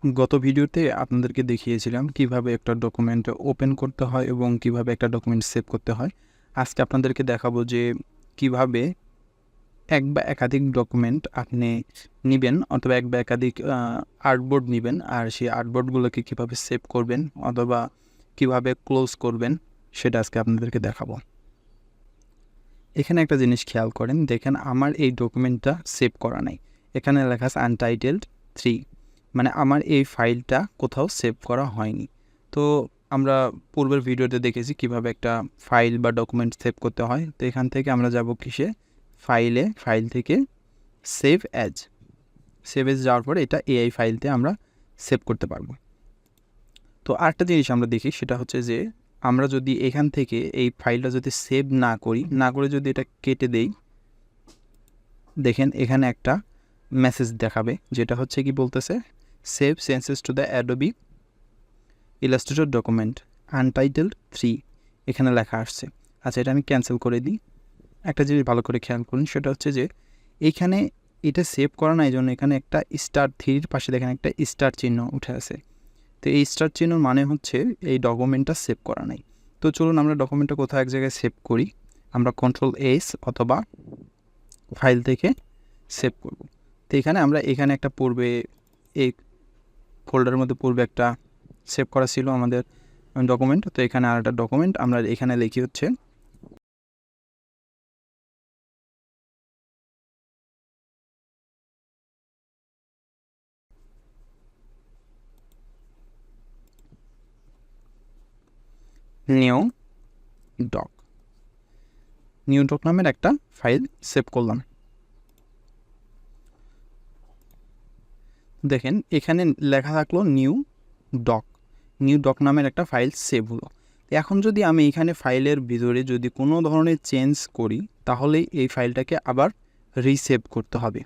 গত ভিডিওতে আপনাদেরকে দেখিয়েছিলাম কিভাবে একটা ডকুমেন্ট ওপেন করতে হয় এবং কিভাবে একটা ডকুমেন্ট সেভ করতে হয়। আজকে আপনাদেরকে দেখাবো যে কিভাবে এক বা একাধিক ডকুমেন্ট আপনি নিবেন অথবা এক বা একাধিক আর্টবোর্ড নিবেন আর সেই আর্টবোর্ডগুলোকে কিভাবে সেভ করবেন অথবা কিভাবে ক্লোজ করবেন সেটা আজকে আপনাদেরকে দেখাবো। এখানে একটা জিনিস খেয়াল করেন, দেখেন আমার এই ডকুমেন্টটা সেভ করা নাই। এখানে লেখা আছে আনটাইটেলড 3, মানে আমার এই ফাইলটা কোথাও সেভ করা হয়নি। তো আমরা পূর্বের ভিডিওতে দেখেছি কিভাবে একটা ফাইল বা ডকুমেন্ট সেভ করতে হয়। তো এখান থেকে আমরা যাব কিসে, ফাইল থেকে সেভ অ্যাজ যাওয়ার পরে এটা এআই ফাইলতে আমরা সেভ করতে পারবো। তো আরেকটা জিনিস আমরা দেখি, সেটা হচ্ছে যে আমরা যদি এখান থেকে এই ফাইলটা যদি সেভ না করে যদি এটা কেটে দেই, দেখেন এখানে একটা মেসেজ দেখাবে, যেটা হচ্ছে কি বলতেছে, save changes to the Adobe Illustrator document untitled 3 এখানে লেখা আসছে। আচ্ছা, এটা আমি ক্যান্সেল করে দিই। একটা জিনিস ভালো করে খেয়াল করুন, সেটা হচ্ছে যে এইখানে এটা সেভ করা নাই জন্য এখানে একটা স্টার 3 পাশে দেখেন একটা স্টার চিহ্ন উঠে আছে। তো এই স্টার চিহ্নর মানে হচ্ছে এই ডকুমেন্টটা সেভ করা নাই। তো চলুন আমরা ডকুমেন্টটা কোথাও এক জায়গায় সেভ করি। আমরা Ctrl+S অথবা ফাইল থেকে সেভ করব। তো এখানে একটা পূর্বে এই ফোল্ডারের মধ্যে পূর্বে একটা সেভ করা ছিল আমাদের ডকুমেন্ট। তো এখানে আর একটা ডকুমেন্ট আমরা এখানে লিখি হচ্ছে নিউ ডক নামের একটা ফাইল সেভ করলাম। দেখেন এখানে লেখা থাকলো নিউ ডক নামের একটা ফাইল সেভ হলো। এখন যদি আমি এখানে ফাইলের ভিতরে যদি কোনো ধরনের চেঞ্জ করি, তাহলে এই ফাইলটাকে আবার রিসেভ করতে হবে।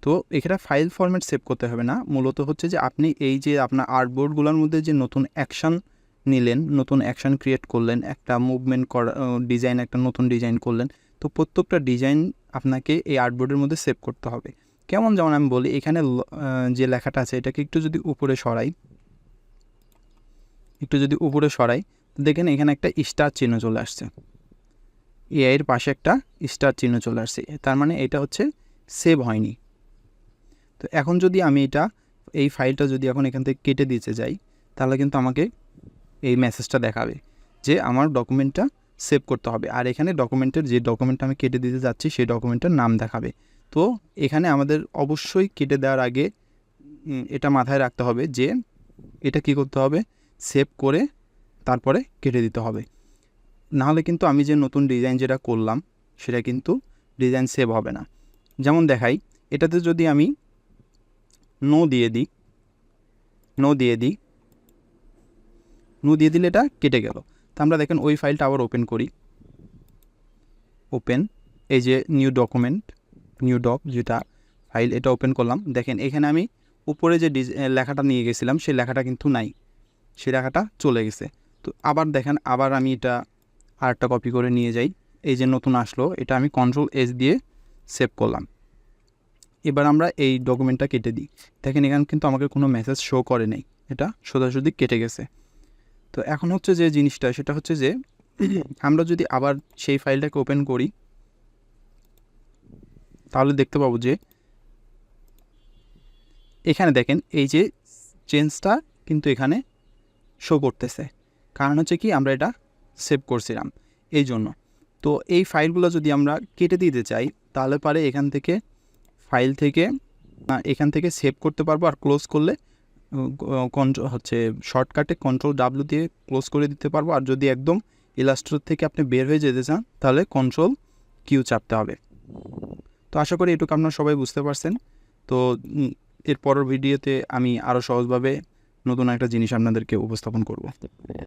তো এখানে ফাইল ফরম্যাট সেভ করতে হবে না, মূলত হচ্ছে যে আপনি এই যে আপনার আর্টবোর্ডগুলোর মধ্যে যে নতুন অ্যাকশান নিলেন, নতুন অ্যাকশান ক্রিয়েট করলেন, একটা মুভমেন্ট করা ডিজাইন, একটা নতুন ডিজাইন করলেন, তো প্রত্যেকটা ডিজাইন আপনাকে এই আর্টবোর্ডের মধ্যে সেভ করতে হবে। কেমন, যেমন আমি বলি, এখানে যে লেখাটা আছে এটাকে একটু যদি উপরে সরাই, দেখেন এখানে একটা স্টার চিহ্ন চলে আসছে, এর পাশে একটা স্টার চিহ্ন চলে আসছে, তার মানে এটা হচ্ছে সেভ হয়নি। তো এখন যদি আমি এই ফাইলটা যদি এখন এখান থেকে কেটে দিতে যাই, তাহলে কিন্তু আমাকে এই মেসেজটা দেখাবে যে আমার ডকুমেন্টটা সেভ করতে হবে। আর এখানে যে ডকুমেন্টটা আমি কেটে দিতে যাচ্ছি সেই ডকুমেন্টের নাম দেখাবে। তো এখানে আমাদের অবশ্যই কেটে দেওয়ার আগে এটা মাথায় রাখতে হবে যে এটা কি করতে হবে, সেভ করে তারপরে কেটে দিতে হবে। নাহলে কিন্তু আমি যে নতুন ডিজাইন যেটা করলাম সেটা কিন্তু ডিজাইন সেভ হবে না। যেমন দেখাই, এটাতে যদি আমি নো দিয়ে দিলে এটা কেটে গেল। তো আমরা দেখেন ওই ফাইলটা আবার ওপেন করি, এই যে নিউ ডক যেটা ফাইল, এটা ওপেন করলাম। দেখেন এখানে আমি উপরে যে লেখাটা নিয়ে গেছিলাম সেই লেখাটা কিন্তু নাই, সেই লেখাটা চলে গেছে। তো আবার দেখেন, আবার আমি এটা আরেকটা কপি করে নিয়ে যাই, এই যে নতুন আসলো, এটা আমি Ctrl+S দিয়ে সেভ করলাম। এবার আমরা এই ডকুমেন্টটা কেটে দিই, দেখেন এখানে কিন্তু আমাকে কোনো মেসেজ শো করে নেই, এটা সোজাসুজি কেটে গেছে। তো এখন হচ্ছে যে জিনিসটা, সেটা হচ্ছে যে আমরা যদি আবার সেই ফাইলটাকে ওপেন করি, তাহলে দেখতে পাবো যে এখানে দেখেন এই যে চেঞ্জটা কিন্তু এখানে শো করতেছে। কারণ হচ্ছে কি, আমরা এটা সেভ করছিলাম এই জন্য। তো এই ফাইলগুলো যদি আমরা কেটে দিতে চাই, তাহলে পারে এখান থেকে সেভ করতে পারবো, আর ক্লোজ করলে শর্টকাটে Ctrl+W দিয়ে ক্লোজ করে দিতে পারবো। আর যদি একদম ইলাস্ট্রেটর থেকে আপনি বের হয়ে যেতে চান, তাহলে Ctrl+Q চাপতে হবে। তো আশা করি এটুকু আপনারা সবাই বুঝতে পারছেন। তো এর পরের ভিডিওতে আমি আরও সহজভাবে নতুন একটা জিনিস আপনাদেরকে উপস্থাপন করব।